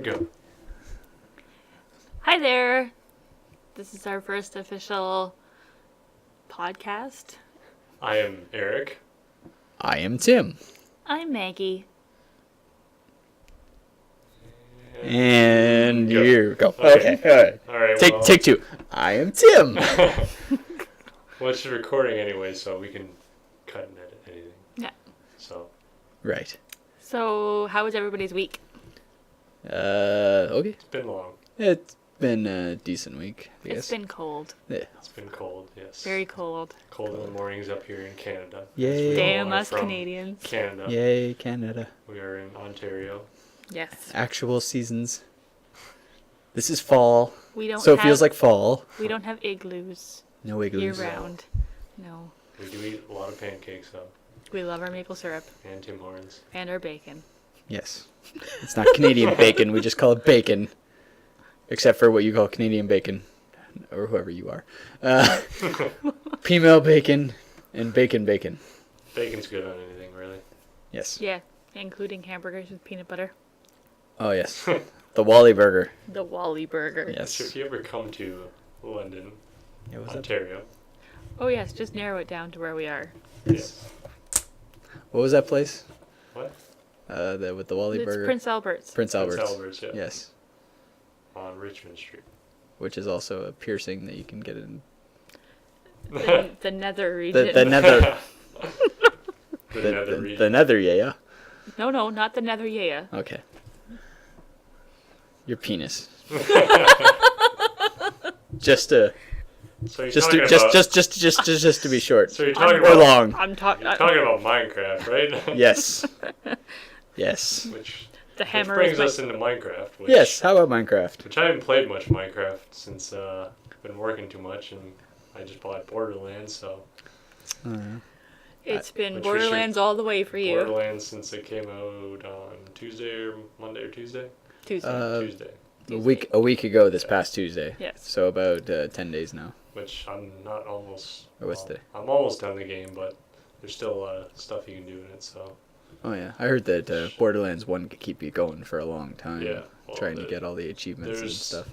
Go. Hi there. This is our first official podcast. I am Eric. I am Tim. I'm Maggie. And Go. you go. Okay. Okay. All right. Alright, Take two. I am Tim. Well, it's recording anyway, so we can cut and edit anything. Yeah. So. Right. So, how was everybody's week? Okay. It's been long. It's been a decent week, I guess. It's been cold. Yeah. It's been cold, yes. Very cold. Cold in the mornings up here in Canada. Yay. We Damn all are us from Canadians. Canada. Yay, Canada. We are in Ontario. Yes. Actual seasons. This is fall, We don't so it have, feels like fall. we don't have igloos No igloos. year round. No. We do eat a lot of pancakes, though. We love our maple syrup And Tim Hortons. and our bacon. Yes. It's not Canadian bacon. We just call it bacon. Except for what you call Canadian bacon. Or whoever you are. Female bacon and bacon. Bacon's good on anything, really. Yes. Yeah, including hamburgers with peanut butter. Oh, yes. The Wally Burger. The Wally Burger. So Yes. if you ever come to London, Yeah, what's up? Ontario. Oh yes, just narrow it down to where we are. Yes. What was that place? What? With the Wally It's Burger. Prince Albert's. Prince Albert's. Prince Albert's, yeah. Yes. On Richmond Street. Which is also a piercing that you can get in The nether region. the nether. The nether region. The nether, yeah. No, not the nether yeah. Okay. Your penis. just to So you're just talking to about, just to be short. So you're talking Or about long. I'm talking. You're talking about Minecraft, right? Yes. Yes. The hammer which is brings my... us into Minecraft. Which, Yes. How about Minecraft? Which I haven't played much Minecraft since I've been working too much, and I just bought Borderlands. So It's been Which we Borderlands all the way for you. Borderlands since it came out on Monday or Tuesday. Tuesday. Tuesday. A week ago this past Tuesday. Yes. So about 10 days now. Which I'm not almost. Or what's today? I'm almost done the game, but there's still a lot of stuff you can do in it. So Oh yeah, I heard that Borderlands 1 could keep you going for a long time. Yeah, well, trying to get all the achievements and there's- stuff.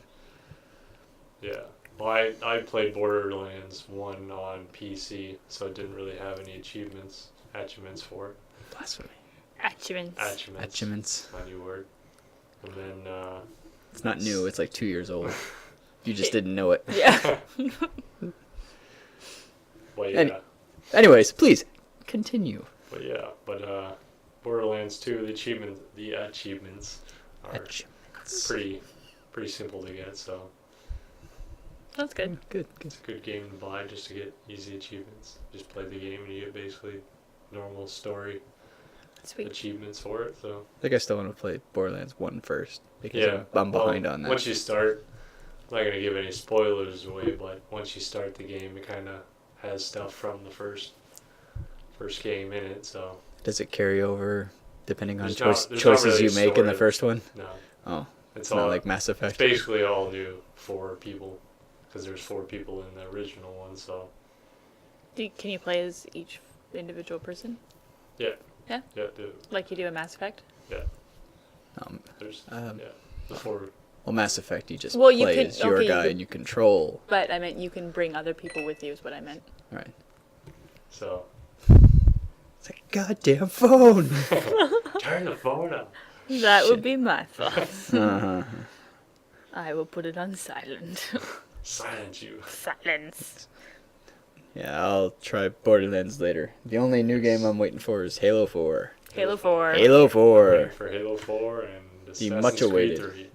yeah. Well, I played Borderlands 1 on PC, so it didn't really have any achievements for it. Blasphemy. Achievements. Achievements. My new word. And then, It's not new. It's like 2 years old. You just didn't know it. Yeah. well, yeah. Anyways, please continue. But Borderlands 2, the achievements are Achievements. pretty simple to get, so That's good. Good. it's a good game to buy just to get easy achievements. Just play the game and you get basically normal story Sweet. achievements for it, so. I think I still want to play Borderlands 1 first because Yeah, I'm behind on that. Once you start, I'm not gonna give any spoilers away, but once you start the game, it kind of has stuff from the first game in it. So Does it carry over depending on There's not choices really you make in the story. first one? no, Oh, it's it's not all like Mass it's Effect. basically all new for people because there's 4 people in the original one. So Can you play as each individual person? yeah, Yeah? yeah, dude, Like you do in Mass Effect? there's Um, the 4. Well, Mass Effect, you just Well, you play can- as your okay, you guy could- and you control. But I meant you can bring other people with you is what I meant. Right. So It's like, goddamn phone! turn the phone up. That Shit. would be my fault. uh-huh. I will put it on silent. Silence you. Silence. Yeah, I'll try Borderlands later. The only new game I'm waiting for is Halo 4. Halo 4. Halo Waiting 4! for Halo 4 and The Assassin's much Creed awaited. 3.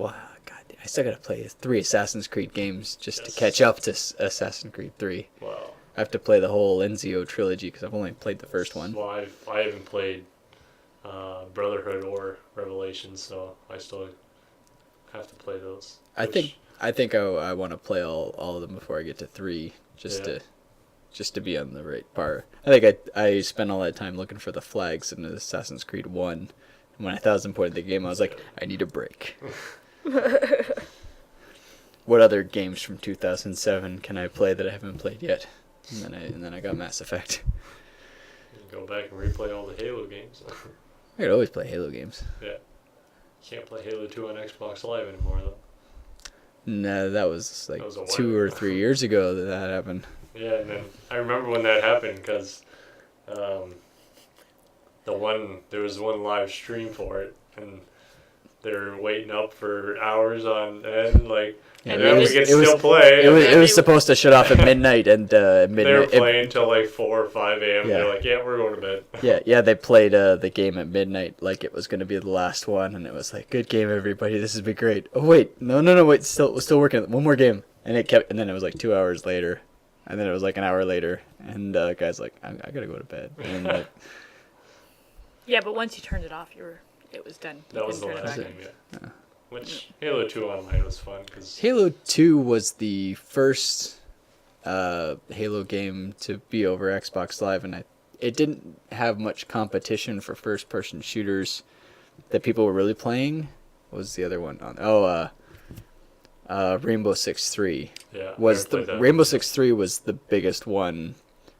Wow, God, I still gotta play 3 Assassin's Creed games just Yes. to catch up to Assassin's Creed 3. Wow. I have to play the whole Ezio trilogy because I've only played the first one. Well, I haven't played Brotherhood or Revelations, so I still have to play those. I think I want to play all of them before I get to 3, just to be on the right part. I think I spent all that time looking for the flags in Assassin's Creed 1. And when I thought it was important in the game, I was like, I need a break. What other games from 2007 can I play that I haven't played yet? And then I got Mass Effect. You can go back and replay all the Halo games. I could always play Halo games. Yeah. Can't play Halo 2 on Xbox Live anymore, though. No, that was like That was a 2 while or ago. 3 years ago that happened. Yeah, and then I remember when that happened because there was one live stream for it, and they were waiting up for hours on end, like, Yeah, and it then we was- could it was- still play. It and was then it was supposed to shut off at midnight, and they were midnight. playing till like 4 or 5 a.m. Yeah. They're like, yeah, we're going to bed. Yeah, they played the game at midnight like it was going to be the last one, and it was like, good game, everybody, this has been great. Oh wait, no, wait, still working. One more game, and and then it was like 2 hours later, and then it was like an hour later, and the guy's like, I gotta go to bed, and like, Yeah, but once you turned it off, it was done. You That was the couldn't turn it last back game, on. yeah. Which Halo 2 Online was fun because Halo 2 was the first Halo game to be over Xbox Live, and it didn't have much competition for first-person shooters that people were really playing. What was the other one on? Rainbow Six 3 yeah, was I played that Rainbow one. Six 3 was the biggest one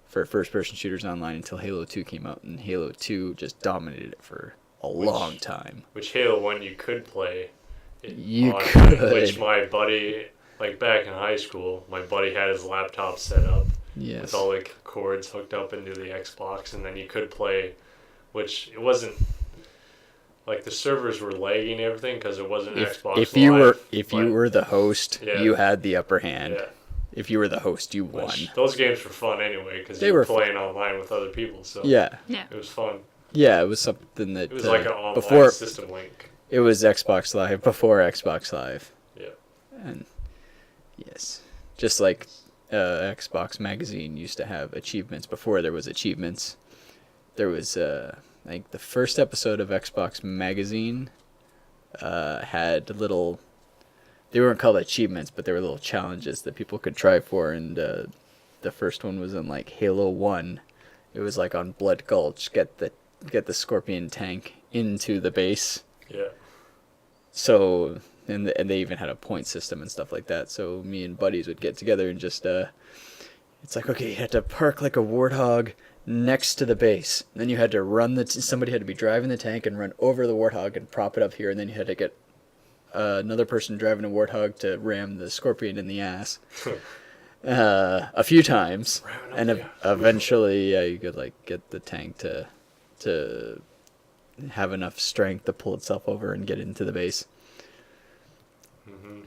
for first-person shooters online until Halo 2 came out, and Halo 2 just dominated it for a long time. Which Halo 1 you could play. You on, could. Which my buddy, like back in high school, my buddy had his laptop set up Yes. with all the cords hooked up into the Xbox, and then you could play, which it wasn't, like the servers were lagging and everything because it wasn't Xbox if you Live, you were the host, Yeah. you had the upper hand. yeah, If you were the host, you won. which, those games were fun anyway because They you were were fun. playing online with other people, so Yeah, Yeah. it was fun. yeah, it was something that It was like an online before system link. it was Xbox Live, before Xbox Live, Yeah, and yes, just like Xbox Magazine used to have achievements before there was achievements. There was like the first episode of Xbox Magazine had little. They weren't called achievements, but they were little challenges that people could try for, and the first one was in like Halo 1. It was like on Blood Gulch, get the Scorpion tank into the base. yeah. So and they even had a point system and stuff like that. So me and buddies would get together and just it's like, okay, you had to park like a warthog next to the base. Then you had to run somebody had to be driving the tank and run over the warthog and prop it up here, and then you had to get another person driving a warthog to ram the Scorpion in the ass a few times, Ramming up and the ass. eventually you could like get the tank to have enough strength to pull itself over and get into the base. hmm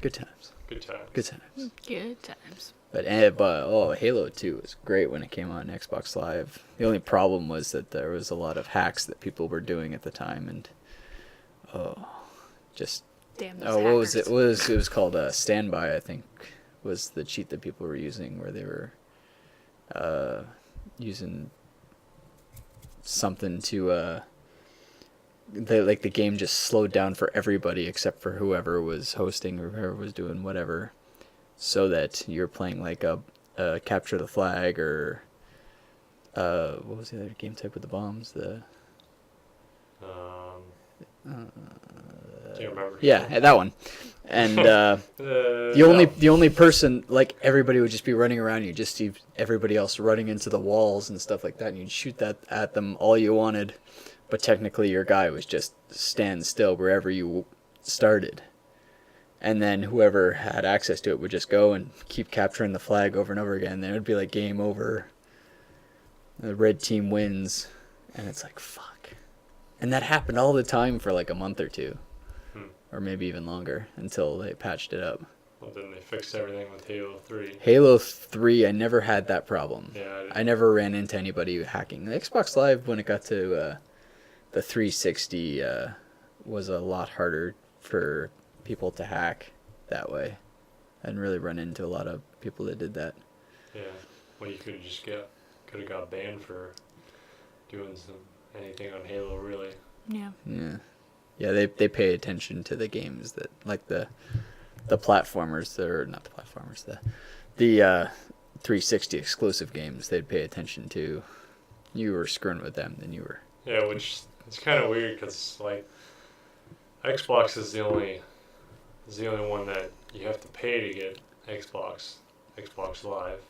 Good times. Good time. Good times. Good times. But Halo 2 was great when it came on Xbox Live. The only problem was that there was a lot of hacks that people were doing at the time, and just Damn those what was it? hackers. It was called Standby, I think, was the cheat that people were using, where they were using something to the game just slowed down for everybody except for whoever was hosting or whoever was doing whatever, so that you're playing like a capture the flag or what was the other game type with the bombs? Can't remember. Yeah, that one. And the no. only person, like, everybody would just be running around. You just see everybody else running into the walls and stuff like that, and you'd shoot that at them all you wanted, but technically your guy was just stand still wherever you started, and then whoever had access to it would just go and keep capturing the flag over and over again. Then it would be like game over. The red team wins, and it's like, fuck. And that happened all the time for like a month or two. Or maybe even longer, until they patched it up. Well, then they fixed everything with Halo 3. Halo 3, I never had that problem. Yeah, I never ran into anybody hacking. The Xbox Live, when it got to the 360, was a lot harder for people to hack that way. I didn't really run into a lot of people that did that. yeah. Well, you could have got banned for doing anything on Halo, really. Yeah. Yeah. Yeah, they pay attention to the games that, like the platformers, or not the platformers, the 360 exclusive games. They'd pay attention to. You were screwing with them, then you were. Yeah, which it's kind of weird because like Xbox is the only one that you have to pay to get Xbox Live.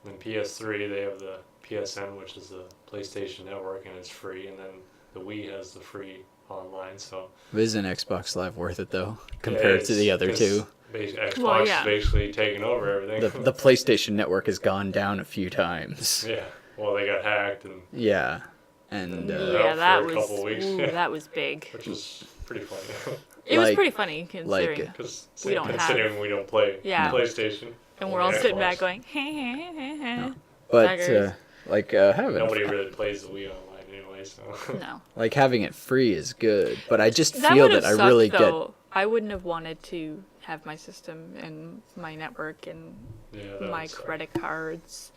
And then PS3 they have the PSN, which is the PlayStation Network, and it's free. And then the Wii has the free online. So Isn't Xbox Live worth it though, compared to the other two? Xbox Well, is yeah. basically taking over everything. The PlayStation Network has gone down a few times. Yeah. Well, they got hacked and Yeah, and Yeah, out that for a was couple weeks. that was big. which is pretty funny. It was Like- pretty funny considering, Because We don't considering we don't play Yeah. PlayStation. and we're all only sitting Xbox. back going, hey, hey, hey, hey. but Daggers. having Nobody really plays the Wii online anyway, so. No. like having it free is good, but I just That feel would that have I sucked, really though. I wouldn't have wanted to have my system and my network and Yeah, that my would suck. credit cards,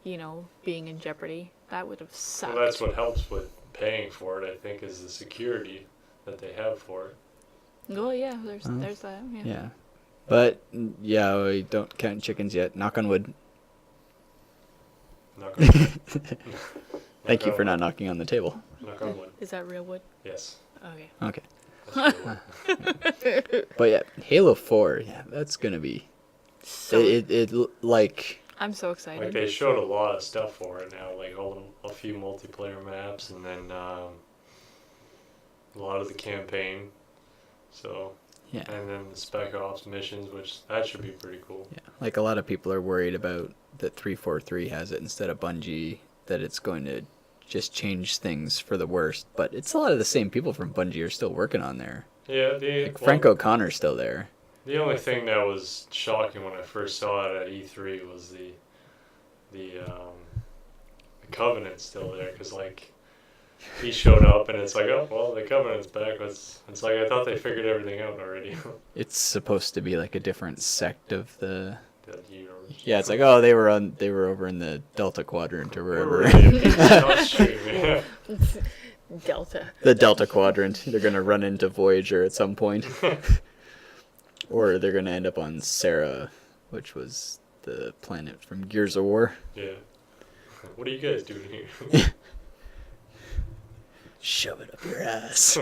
being in jeopardy. That would have sucked. Well, that's what helps with paying for it, I think, is the security that they have for it. Oh yeah, there's that. Yeah. get. Yeah, but yeah, we don't count chickens yet. Knock on wood. Knock on wood. Thank you on for wood. not knocking on the table. Knock on wood. Is that real wood? Yes. Okay. Okay, That's real wood. but yeah, Halo 4. Yeah, that's gonna be. So Like I'm so excited. Like, they showed a lot of stuff for it now, like a few multiplayer maps, and then a lot of the campaign. So, yeah. and then the Spec Ops missions, which that should be pretty cool. Yeah, like a lot of people are worried about that 343 has it instead of Bungie, that it's going to just change things for the worst. But it's a lot of the same people from Bungie are still working on there. Yeah, Like Frank O'Connor's still there. The only thing that was shocking when I first saw it at E3 was the Covenant's still there, because like he showed up and it's like, oh well, the Covenant's back. It's like I thought they figured everything out already. It's supposed to be like a different sect of the. That universe. Yeah, it's like, oh, they were over in the Delta Quadrant or We're wherever. really a piece of downstream, yeah. Delta. The Delta Quadrant. They're gonna run into Voyager at some point, or they're gonna end up on Sarah, which was the planet from Gears of War. Yeah. What are you guys doing here? Shove it up your ass.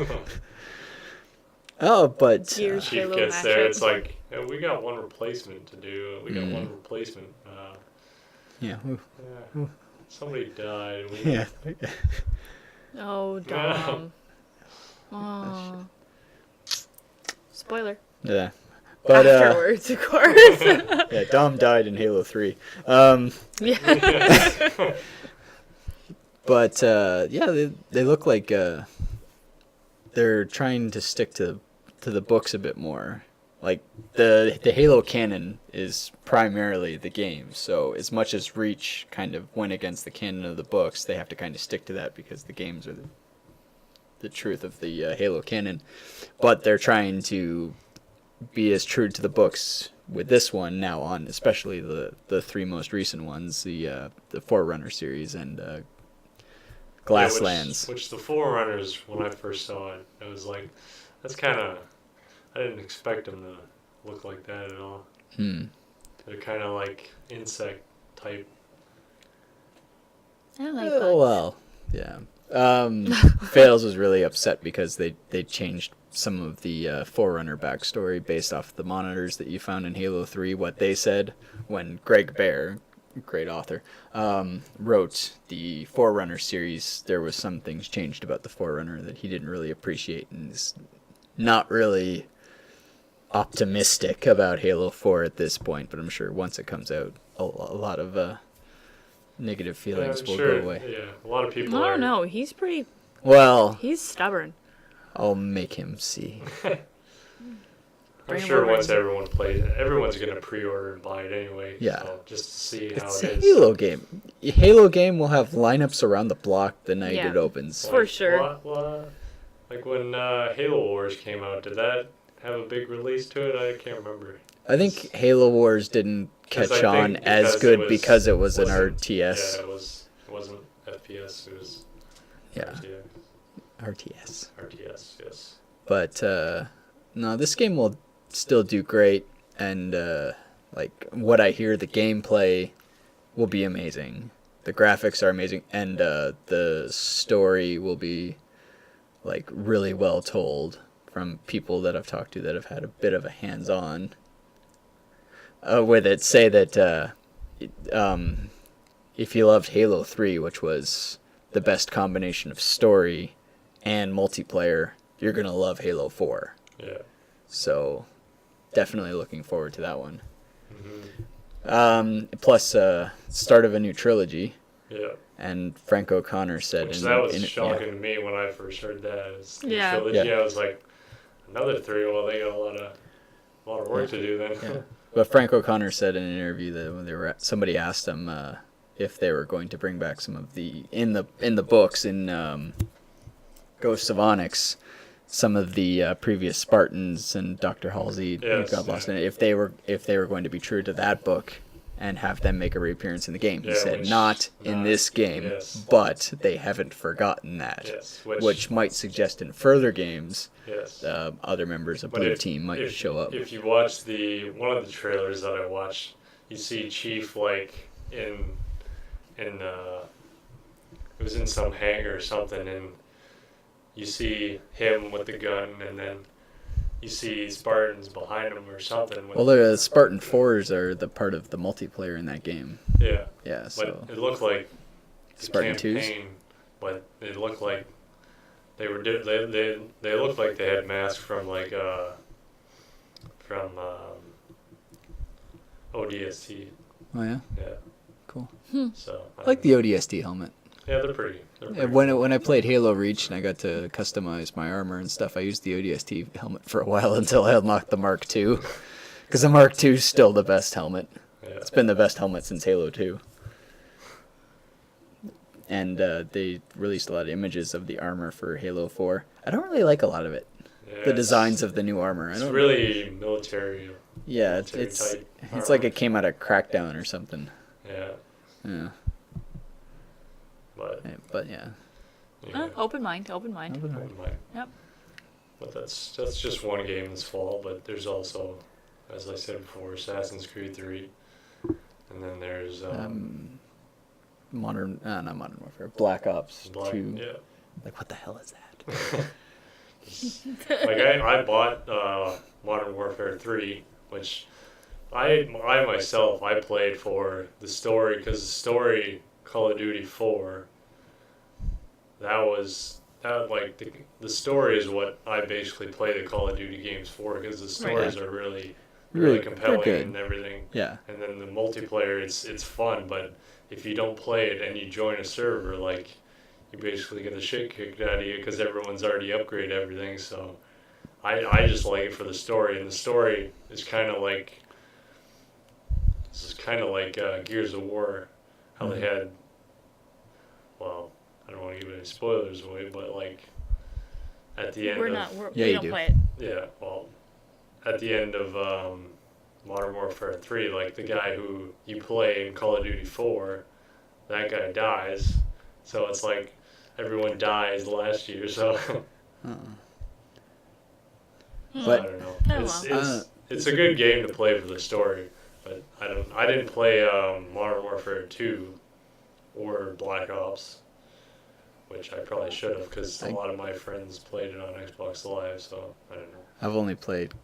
Oh, but Gears. Chief Halo gets there, matchup. it's like, yeah, we got one replacement to do. We got Mm. one replacement. yeah, ooh, Yeah. Somebody died. We, yeah. Oh, Dom. Oh. Spoiler. Yeah. But Afterwards, of course. yeah, Dom died in Halo 3. Yeah. But yeah, they look like they're trying to stick to the books a bit more. Like the Halo canon is primarily the game, so as much as Reach kind of went against the canon of the books, they have to kind of stick to that because the games are the truth of the Halo canon. But they're trying to be as true to the books with this one now on, especially the three most recent ones, the Forerunner series and Glasslands. Which the Forerunners, when I first saw it, I was like, that's kind of, I didn't expect them to look like that at all. They're kind of like insect type. I like Oh, well, yeah. Fails was really upset because they changed some of the Forerunner backstory based off the monitors that you found in Halo 3, what they said when Greg Bear, great author, wrote the Forerunner series. There was some things changed about the Forerunner that he didn't really appreciate and is not really optimistic about Halo 4 at this point, but I'm sure once it comes out, a lot of negative feelings I'm will sure, go away. Yeah, a lot of I people are. don't know. He's pretty. Well, He's stubborn. I'll make him see. I'm Bring 'em sure over. once everyone plays it, everyone's going to pre-order and buy it anyway. Yeah. So just to see how It's it a is. Halo game. Halo game will have lineups around the block the night Yeah. it opens. For sure. Like when Halo Wars came out, did that have a big release to it? I can't remember. I think Halo Wars didn't 'Cause catch I on think as good because it was an wasn't- RTS. Yeah, it wasn't FPS. It was Yeah, RTS. RTS. RTS, yes. But no, this game will still do great, and like what I hear, the gameplay will be amazing. The graphics are amazing, and the story will be like really well told from people that I've talked to that have had a bit of a hands-on with it. Say that if you loved Halo 3, which was the best combination of story and multiplayer, you're going to love Halo 4. Yeah. So definitely looking forward to that one. Mm-hmm. Plus, start of a new trilogy. Yeah. And Frank O'Connor said... Which that was shocking to me when I first heard that. It's the trilogy. Yeah. I was like, another 3? Well, they got a lot of work to do then. Yeah. But Frank O'Connor said in an interview that when somebody asked him if they were going to bring back some of the in the books in Ghosts of Onyx, some of the previous Spartans and Dr. Halsey got lost in it. If they were going to be true to that book and have them make a reappearance in the game, he said not in this game, but they haven't forgotten that, which might suggest in further games. Yes. Other members of Blue Team might show up. If you watch one of the trailers that I watched, you see Chief like in it was in some hangar or something, and you see him with the gun, and then you see Spartans behind him or something. Well, the Spartan 4s are the part of the multiplayer in that game. Yeah. Yeah. So. But it looked like the Spartan campaign, 2s? but it looked like they were they looked like they had masks from like ODST. Oh yeah. Yeah. Cool. So I like the ODST helmet. Yeah, they're pretty. When I played Halo Reach and I got to customize my armor and stuff, I used the ODST helmet for a while until I unlocked the Mark II. Because the Mark II is still the best helmet. Yeah. It's been the best helmet since Halo 2. And they released a lot of images of the armor for Halo 4. I don't really like a lot of it. Yeah, the designs of the new armor. It's really military. Yeah, it's like it came out of Crackdown or something. Yeah. Yeah. But yeah. Open mind. Open mind. Yep. But that's just one game this fall. But there's also, as I said before, Assassin's Creed 3, and then there's not Modern Warfare, Black Ops 2. Yeah. Like, what the hell is that? Like I bought Modern Warfare 3, which I myself played for the story, because the story Call of Duty 4. The story is what I basically play the Call of Duty games for, because the stories are really compelling and everything. Yeah. And then the multiplayer, it's fun, but if you don't play it and you join a server, like, you basically get the shit kicked out of you because everyone's already upgraded everything. So I just like it for the story, and the story is kind of like Gears of War, how they had. Well, I don't want to give any spoilers away, but like at the end we don't play it. Yeah, well, at the end of Modern Warfare 3, like the guy who you play in Call of Duty 4, that guy dies. So it's like everyone dies last year. So but I don't know. It's a good game to play for the story, but I didn't play Modern Warfare 2 or Black Ops, which I probably should have, because a lot of my friends played it on Xbox Live, so I don't know. I've only played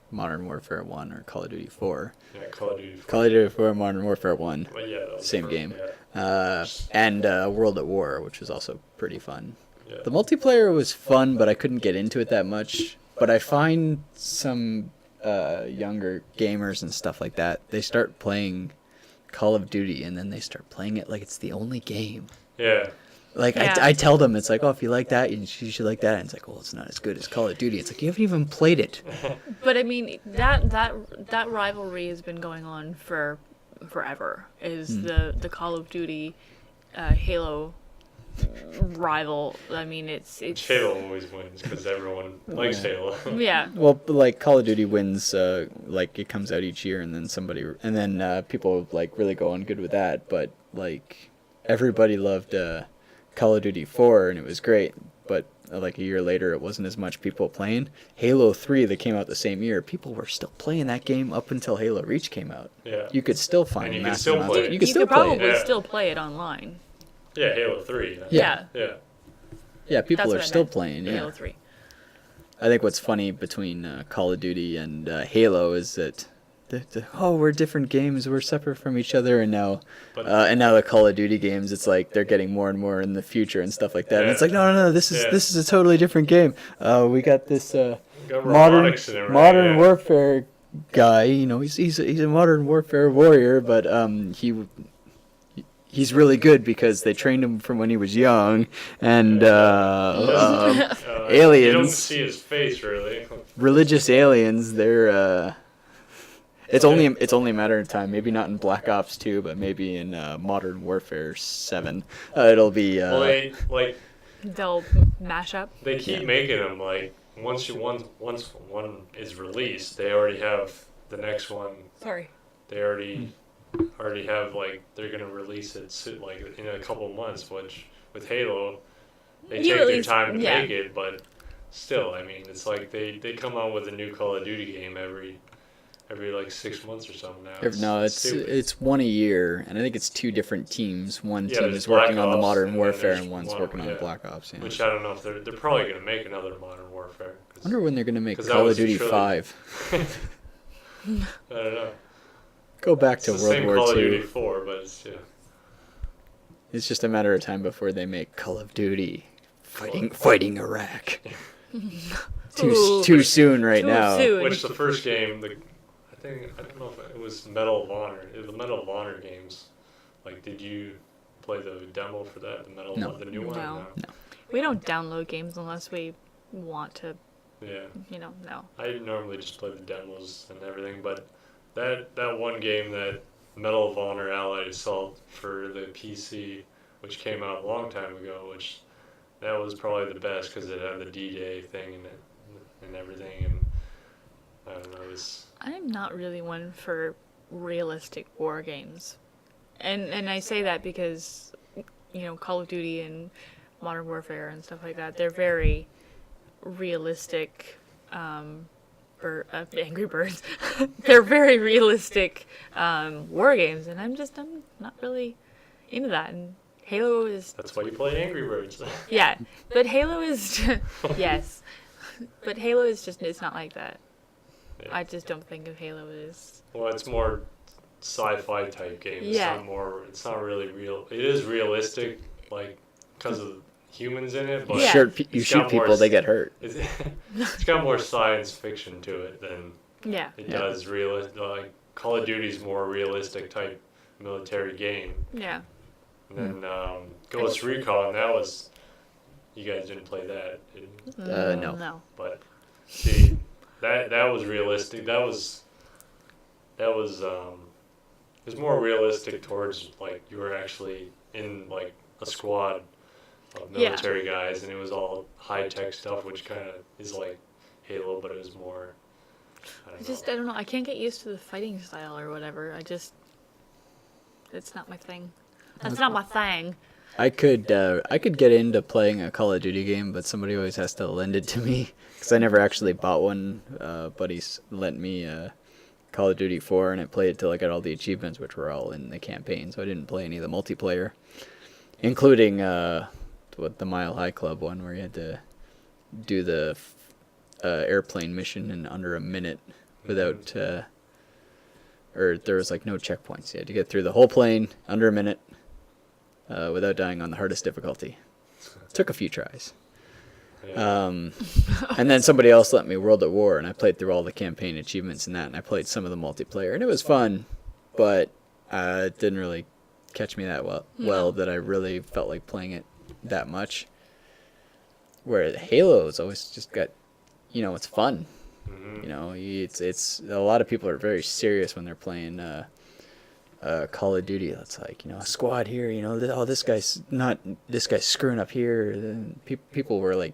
Modern Warfare 1 or Call of Duty 4. Yeah, Call of Duty 4. Call of Duty 4, Modern Warfare 1. But yeah, that was same game. Yeah. And World at War, which was also pretty fun. Yeah. The multiplayer was fun, but I couldn't get into it that much. But I find some younger gamers and stuff like that, they start playing Call of Duty, and then they start playing it like it's the only game. Yeah. Like, yeah. I tell them, it's like, oh, if you like that, you should like that. And it's like, well, it's not as good as Call of Duty. It's like, you haven't even played it. But I mean, that rivalry has been going on for forever. Is the Call of Duty Halo rival? I mean, it's Halo always wins because everyone likes Halo. Yeah. Well, like Call of Duty wins, like it comes out each year, and then people like really go on good with that. But like everybody loved Call of Duty 4, and it was great. But like a year later, it wasn't as much people playing. Halo 3, that came out the same year, people were still playing that game up until Halo Reach came out. Yeah. You could still find massive amounts. You could probably still play it online. Yeah, Halo 3. Yeah. Yeah, people are still playing. Yeah. Halo 3. I think what's funny between Call of Duty and Halo is that we're different games, we're separate from each other, and now But the Call of Duty games, it's like they're getting more and more in the future and stuff like that. And it's like, no, this is a totally different game. We got this got modern robotics and everything, modern yeah. warfare guy. You know, he's a modern warfare warrior, but he's really good because they trained him from when he was young, and aliens. You don't see his face really. Religious aliens, they're it's only a matter of time. Maybe not in Black Ops 2, but maybe in Modern Warfare 7. It'll be Well, They'll mash up. they keep making them like once one is released, they already have the next one. Sorry. They already have like they're gonna release it like in a couple months. Which with Halo, they You take at their least- time to yeah. make it, but still, I mean, it's like they come out with a new Call of Duty game every like 6 months or something now. No, stupid. it's one a year, and I think it's two different teams. One Yeah, team there's is working Black on the Ops, Modern and then Warfare, there's and one's one, working on yeah. Black Ops. Yeah. Which I don't know if they're probably gonna make another Modern Warfare. I wonder when they're gonna make 'cause that Call was of Duty truly- 5. I don't know. Go back It's to the World same War Call of II. Duty 4, but it's It's just a matter of time before they make Call of Duty fighting Iraq. Ooh. Too soon right Too now. soon. Which the first game, I don't know if it was Medal of Honor. The Medal of Honor games. Like, did you play the demo for that? The Medal No. of the new one? No. We don't download games unless we want to, Yeah. no. I normally just play the demos and everything, but that one game, that Medal of Honor Allied Assault for the PC, which came out a long time ago, which that was probably the best because it had the D-Day thing in it and everything, and I don't know, it was... I'm not really one for realistic war games. And I say that because, Call of Duty and Modern Warfare and stuff like that, they're very realistic, Angry Birds. They're very realistic war games, and I'm not really into that. And Halo is... That's why you play Angry Birds. Yeah, but Halo is... yes. But Halo is just... It's not like that. Yeah. I just don't think of Halo as... Well, it's more sci-fi type game. Yeah. It's not really real. It is realistic, like, because of humans in it, but Yeah. You It's shoot got more people, they get hurt. it's got more science fiction to it than Yeah. it does like Call of Duty's more realistic type military game. Yeah. And then Ghost Recon, that was, you guys didn't play that, No. No. but see, that was realistic. That was it was more realistic towards like you were actually in like a squad of military guys, and it was all high tech stuff, which kind of is like Halo, but it was more. I don't know. I can't get used to the fighting style or whatever. It's not my thing. That's not my thing. I could get into playing a Call of Duty game, but somebody always has to lend it to me because I never actually bought one. Buddies lent me Call of Duty 4, and I played it till I got all the achievements, which were all in the campaign. So I didn't play any of the multiplayer, including the Mile High Club one, where you had to do the airplane mission in under a minute without, or there was like no checkpoints. You had to get through the whole plane under a minute. Without dying on the hardest difficulty. Took a few tries. Yeah. And then somebody else lent me World at War, and I played through all the campaign achievements in that, and I played some of the multiplayer, and it was fun, but it didn't really catch me that well that I really felt like playing it that much. Where Halo's always just got, it's fun. Mhm. It's a lot of people are very serious when they're playing Call of Duty. It's like, a squad here, this guy's screwing up here. And people were like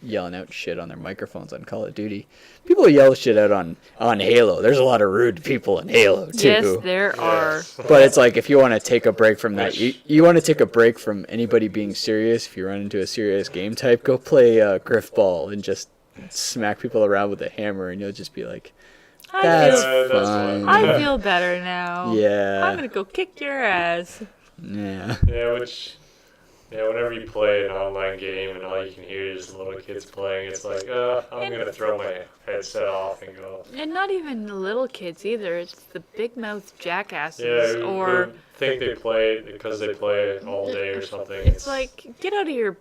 yelling out shit on their microphones on Call of Duty. People yell shit out on Halo. There's a lot of rude people in Halo too. Yes, there are. But it's like, if you want to take a break from that, you want to take a break from anybody being serious. If you run into a serious game type, go play Griffball and just smack people around with a hammer, and you'll just be like, that's that's fun. fun. I feel better now. Yeah. I'm gonna go kick your ass. Yeah. Yeah, Yeah, whenever you play an online game and all you can hear is little kids playing, it's like, I'm going to throw my headset off and go. And not even the little kids either. It's the big mouth jackasses. Yeah, or who think they play because they play all day or something. it's like, get out of your...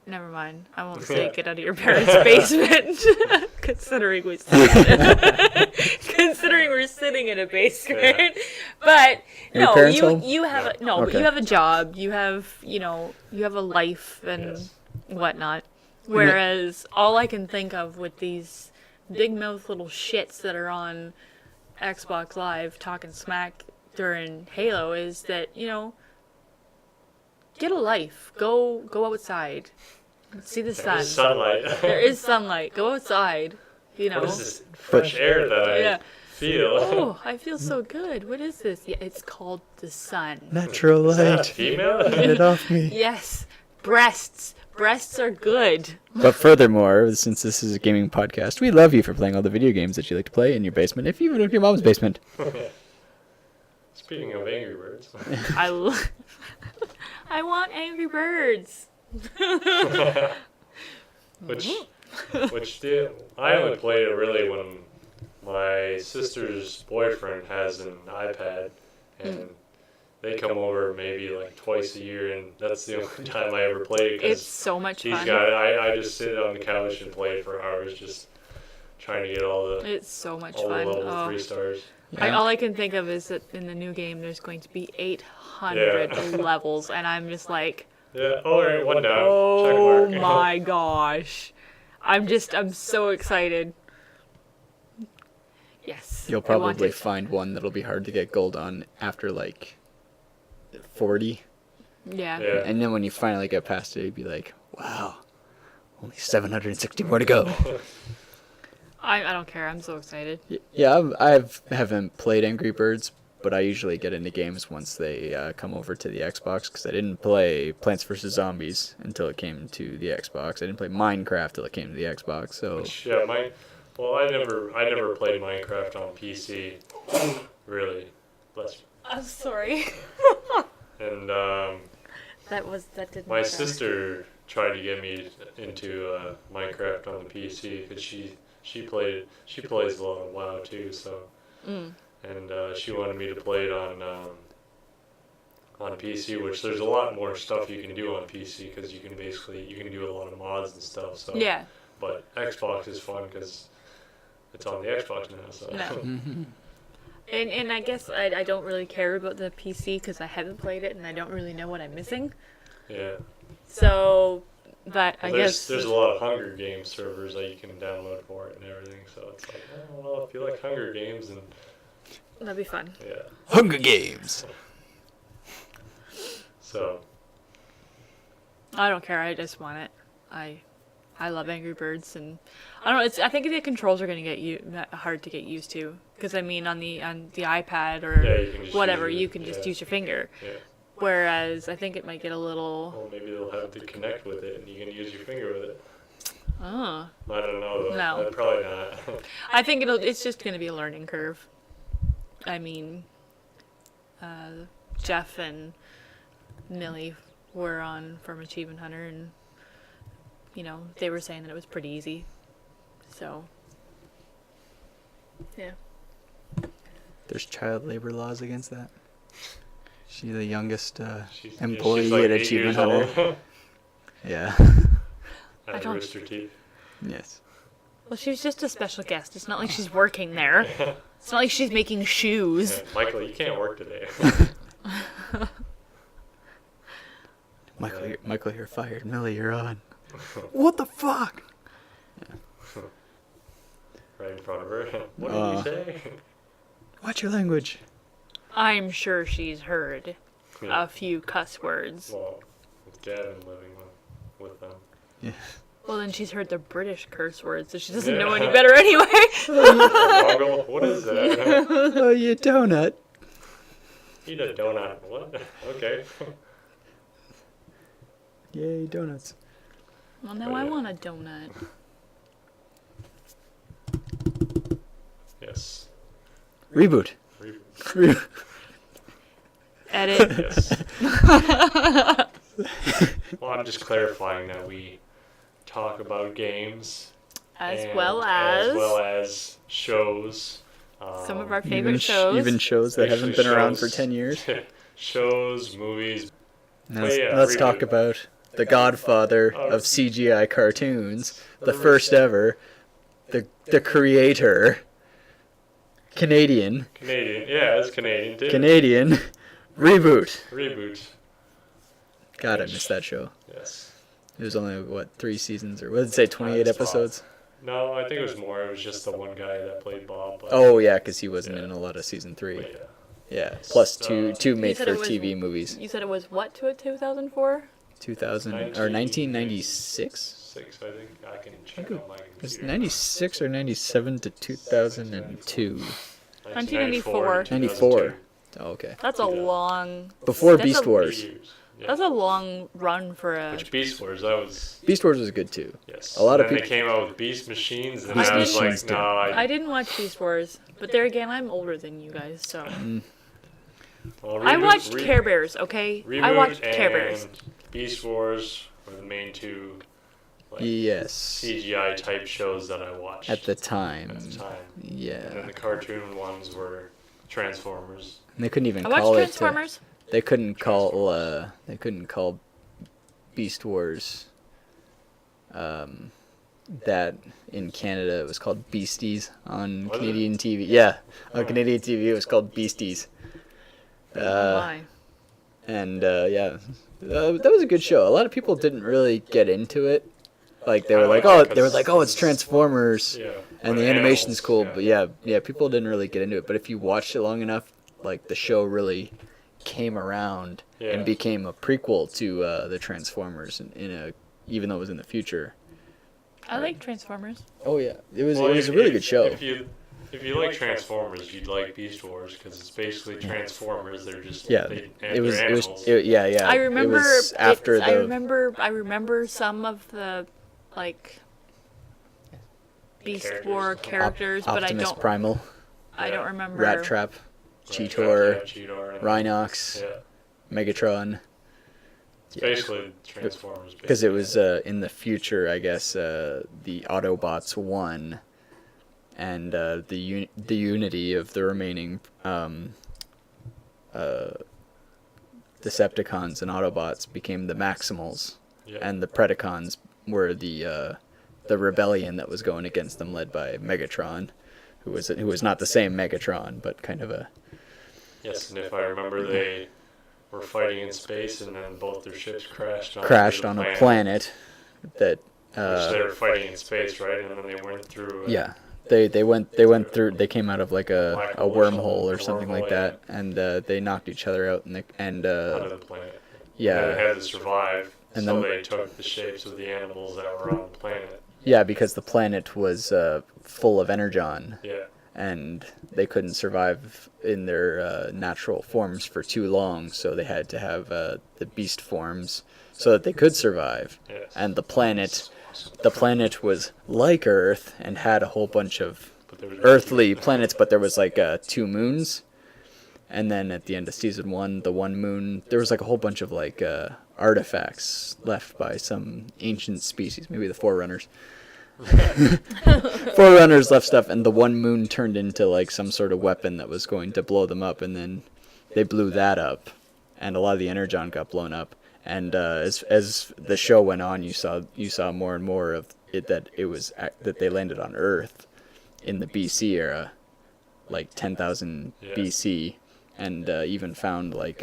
Never mind. I won't say get out of your parents' basement. Considering we're sitting in a basement. Yeah. But Your no, parents' home? you have a no, but Okay. you have a job. You have you have a life and Yes. whatnot. Whereas all I can think of with these big mouth little shits that are on Xbox Live talking smack during Halo is that, get a life. Go outside. See the sun. There's sunlight. There is sunlight. Go outside. What is this fresh air that I Yeah. feel? Oh, I feel so good. What is this? Yeah, it's called the sun. Natural Is that light. female? Get it off me. Yes. Breasts. Breasts are good. But furthermore, since this is a gaming podcast, we love you for playing all the video games that you like to play in your basement, even if your mom's basement. Speaking of Angry Birds. I want Angry Birds. Which I only played it really when my sister's boyfriend has an iPad, and they come over maybe like twice a year, and that's the only time I ever played it. It's so much He's fun. got it. I just sit on the couch and play it for hours, just trying to get all the It's so much all the fun. level Oh. 3 stars. All I can think of is that in the new game there's going to be 800 Yeah. levels, and I'm just like, Yeah. All right, one down. oh Check mark. my gosh. I'm so excited. Yes. You'll I want probably it. find one that'll be hard to get gold on after like 40. Yeah. Yeah. And then when you finally get past it, you'd be like, wow, only 760 more to go. I don't care. I'm so excited. Yeah, I haven't played Angry Birds, but I usually get into games once they come over to the Xbox, because I didn't play Plants vs. Zombies until it came to the Xbox. I didn't play Minecraft till it came to the Xbox, so... Yeah, I never played Minecraft on PC, really. Bless you. I'm sorry. And That didn't. my sister tried to get me into Minecraft on the PC because she plays a lot of WoW too, so. And she wanted me to play it on PC, which there's a lot more stuff you can do on PC because you can do a lot of mods and stuff. So. Yeah. But Xbox is fun because it's on the Xbox now. So. No. And I guess I don't really care about the PC because I haven't played it and I don't really know what I'm missing. Yeah. So, but I guess There's a lot of Hunger Games servers that you can download for it and everything. So it's like, oh, well, if you like Hunger Games, then that'd be fun. yeah. Hunger Games! So. I don't care. I just want it. I love Angry Birds, and I don't know. I think the controls are gonna get hard to get used to, because I mean on the iPad or Yeah, you can just whatever, use it, you can just yeah. use your finger. Yeah. Whereas I think it might get a little. Well, maybe they'll have to connect with it, and you can use your finger with it. Oh. I don't know. Though. No. Probably not. I think it's just gonna be a learning curve. I mean, Jeff and Millie were on From Achievement Hunter, and they were saying that it was pretty easy. So, yeah. There's child labor laws against that. She's the youngest She's employee like at 8 Achievement years Hunter. old. Yeah. I Has don't- rooster teeth. Yes. Well, she was just a special guest. It's not like she's working there. It's not like she's making shoes. Yeah, Michael, you can't work today. Michael, you're fired. Millie, you're on. What the fuck? Right in front of her. What did you say? Watch your language. I'm sure she's heard Yeah. a few cuss words. Well, with Gavin living with them. Yeah. Well, then she's heard the British curse words, so she doesn't know Yeah. any better anyway. Woggle, what is that? Oh, you donut. Eat a donut. What? Okay. Yay, donuts. Well, now I want a donut. Yes. Reboot. Re- Edit. yes. Well, I'm just clarifying that we talk about games As and well as well as as shows. some of our Even favorite shows. even shows that haven't Actually been around for shows. 10 years. Shows, movies. Now Well, yeah, let's reboot. talk about the godfather Oh. of CGI cartoons, the first ever, the creator, Canadian Yeah, it's Canadian too. reboot. Reboot. God, I missed that show. Yes. It was only, what, 3 seasons, or what did it say, 28 That's episodes? No, I think it was more. It was just the one guy that played Bob. But, Oh, yeah, because he wasn't Yeah. in a lot of season 3. but yeah. Yeah, plus two You said it was- made-for-TV movies. You said it was what to 2004? 2000, or 1996? 6, I think. I can check think it on my It's computer. 96 or 97 to 2002. 1994. 94. Oh, okay. That's a long. Before That's Beast a- Wars. Yeah. That's a long run for a. Which Beast Wars? That was Beast Wars was good too. yes. A lot of and then people- they came out with Beast Machines, and Beast I was Machines like, no, I didn't watch Beast Wars, but there again, I'm older than you guys, so. well, I Reboot- watched Re- Care Bears, okay? I Reboot watched Care Bears. and Beast Wars were the main two like, Yes. CGI type shows that I watched At the time. at the time. And then Yeah. the cartoon ones were Transformers. And they couldn't even I watched call it. Transformers. They couldn't call Beast Wars. That in Canada it was called Beasties on Was it? Canadian TV. Yeah, on Canadian TV it was called Beasties. Oh my. And yeah, that was a good show. A lot of people didn't really get into it. Like they I were like, liked it oh, 'cause it's Transformers, Yeah. and Or the animation's animals, cool. yeah. But yeah, people didn't really get into it. But if you watched it long enough, like the show really came around Yeah. and became a prequel to the Transformers even though it was in the future. I like Transformers. Oh yeah, it was Well, a really good show. If you like Transformers, you'd like Beast Wars because it's basically Transformers. They're just Yeah, they're animals. yeah. I remember. It was after I remember some of the like Beast Characters. War characters, but Optimus I don't. Primal, I don't remember. Rat Trap, Yeah, Cheetor, Cheetor, and- Rhinox, Yeah, Megatron. it's basically Transformers. Because it was in the future, I guess, the Autobots won, and the unity of the remaining Decepticons and Autobots became the Maximals, Yeah. and the Predacons were the rebellion that was going against them, led by Megatron, who was not the same Megatron, but kind of a Yes, and if I remember, they were fighting in space, and then both their ships crashed on a planet that. Which they were fighting in space, right? And then they went through. Yeah, they went through. They came out of like a Black hole wormhole or or something wormhole, like that, and they knocked each other out. Out And of the planet. yeah, And they had to survive, And so then- they took the shapes of the animals that were on the planet. yeah, because the planet was full of energon, Yeah. and they couldn't survive in their natural forms for too long, so they had to have the beast forms so that they could survive. Yes. And the planet was like Earth and had a whole bunch of But there was earthly planets, but there was like 2 moons. And then at the end of season 1, the one moon, there was like a whole bunch of like artifacts left by some ancient species, maybe the Forerunners. Forerunners left stuff, and the one moon turned into like some sort of weapon that was going to blow them up, and then they blew that up, and a lot of the energon got blown up. And as the show went on, you saw more and more of it that they landed on Earth in the BC era, like 10,000 Yeah. BC, and even found like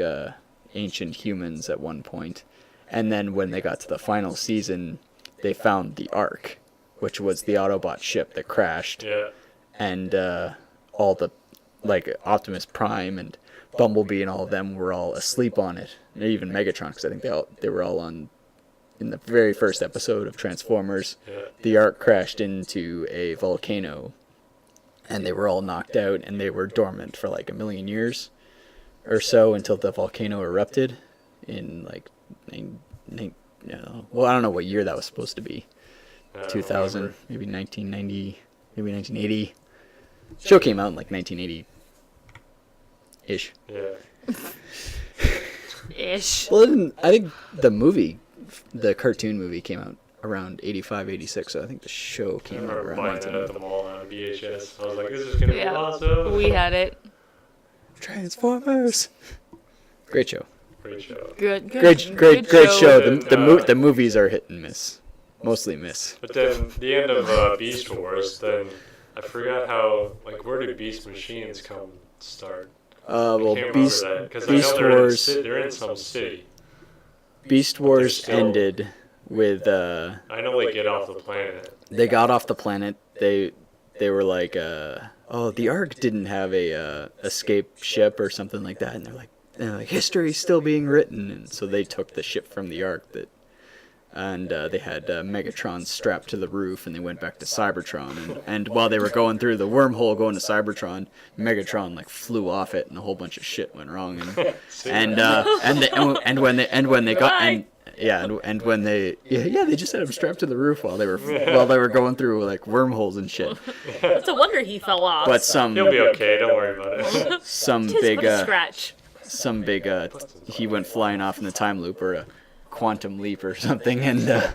ancient humans at one point. And then when they got to the final season, they found the Ark, which was the Autobot ship that crashed, Yeah. and all the like Optimus Prime and Bumblebee and all of them were all asleep on it, and even Megatron, because I think they were all on in the very first episode of Transformers. Yeah. The Ark crashed into a volcano, and they were all knocked out, and they were dormant for like 1,000,000 years or so until the volcano erupted in like well, I don't know what year that was supposed to be. I don't 2000, remember. maybe 1990, maybe 1980. Show came out in like 1980-ish. Yeah. Ish. Well, I think the movie the cartoon movie came out around 85, 86, so I think the show I came out remember around buying that that time. at the mall on VHS. I was like, this is gonna be Yeah. awesome. We had it. Transformers. Great show. Great show. Good Great show. show. And, The movies are hit and miss. Mostly miss. But then the end of Beast Wars, then I forgot how, like, where did Beast Machines come start? Well, I can't Beast remember that, 'cause I know Beast they're in Wars they're in some city. Beast Wars still- ended with I know they get off the planet. they got off the planet. They were like oh, the Ark didn't have a escape ship or something like that, and they're like history's still being written, and so they took the ship from the Ark and they had Megatron strapped to the roof, and they went back to Cybertron. And while they were going through the wormhole going to Cybertron, Megatron like flew off it, and a whole bunch of shit went wrong. And when they got they just had him strapped to the roof while they were going through like wormholes and shit. It's a wonder he fell off. But He'll be okay. Don't worry about it. some Tis big but a scratch. he went flying off in the time loop or a quantum leap or something, and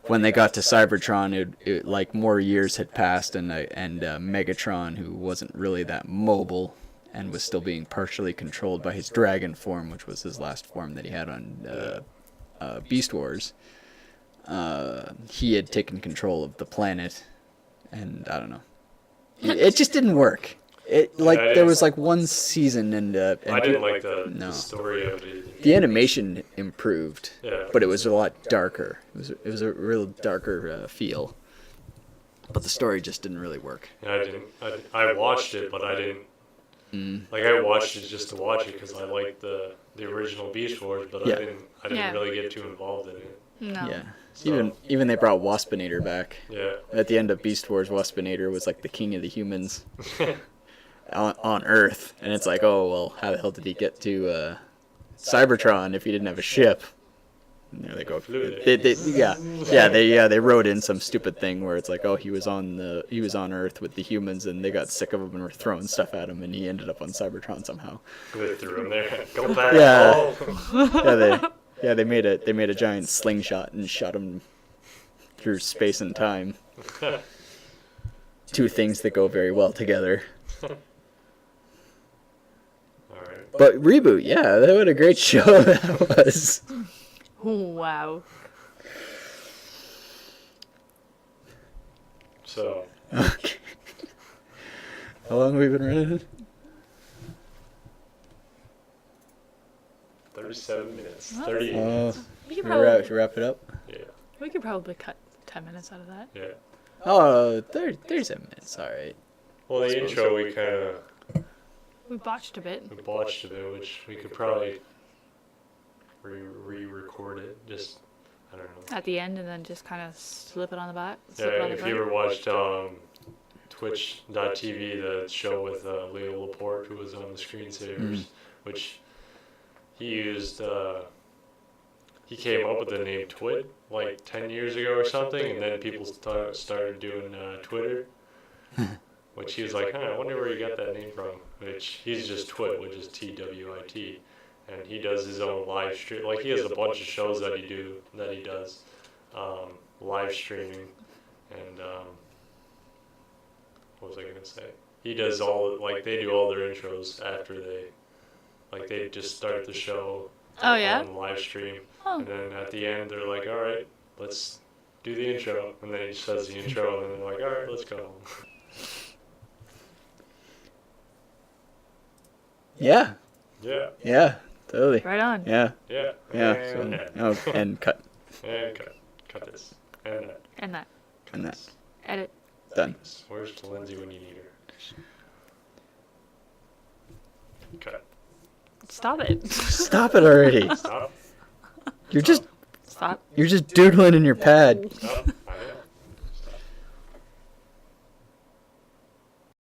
when they got to Cybertron, it like more years had passed, and Megatron, who wasn't really that mobile and was still being partially controlled by his dragon form, which was his last form that he had on Beast Wars, he had taken control of the planet, and I don't know, it just didn't work. There was like one season, and I didn't like the No. story of it either. The animation improved, Yeah. but it was a lot darker. It was a real darker feel. But the story just didn't really work. Yeah, I watched it, but I didn't. Like, I watched it just to watch it because I liked the original Beast Wars, but Yeah. I didn't Yeah. really get too involved in it. No. Yeah. So- Even they brought Waspinator back. Yeah. At the end of Beast Wars, Waspinator was like the king of the humans on Earth, and it's like, oh well, how the hell did he get to Cybertron if he didn't have a ship? And there they go. Flew there. They wrote in some stupid thing where it's like, oh, he was on Earth with the humans, and they got sick of him and were throwing stuff at him, and he ended up on Cybertron somehow. They threw him there. Go back. Yeah. Oh. They made a giant slingshot and shot him through space and time. Two things that go very well together. All right. But reboot, yeah, what a great show that was. Wow. So, Okay. How long have we been running? 37 minutes. Well, 38 Oh, minutes. We could should probably, we wrap it up? Yeah. we could probably cut 10 minutes out of that. Yeah. Oh, 37 minutes, alright. Well, the intro we kind of We botched a bit. botched a bit, which we could probably re-record it. Just, I don't know. At the end, and then just kind of slip it on the back. Yeah, Slip it on the if front. you ever watched Twitch.tv, the show with Leo Laporte, who was on the screensavers, which he used, he came up with the name Twit like 10 years ago or something, and then people started doing Twitter, which he was like, I wonder where you got that name from, which he's just Twit, which is TWIT, and he does his own live stream, like he has a bunch of shows that he does, live streaming, and what was I gonna say? He does they do all their intros after they just start the show. Oh, yeah? On live stream, Oh. and then at the end they're like, all right, let's do the intro, and then he just says the intro, and then they're like, all right, let's go. Yeah, Yeah, totally. Right on. Yeah, yeah, and cut. and cut this, and that, And that. And that. Edit. Done. Where's Lindsay when you need her? Cut. Stop it. Stop it already. Stop. You're just Stop. doodling in your pad. Stop.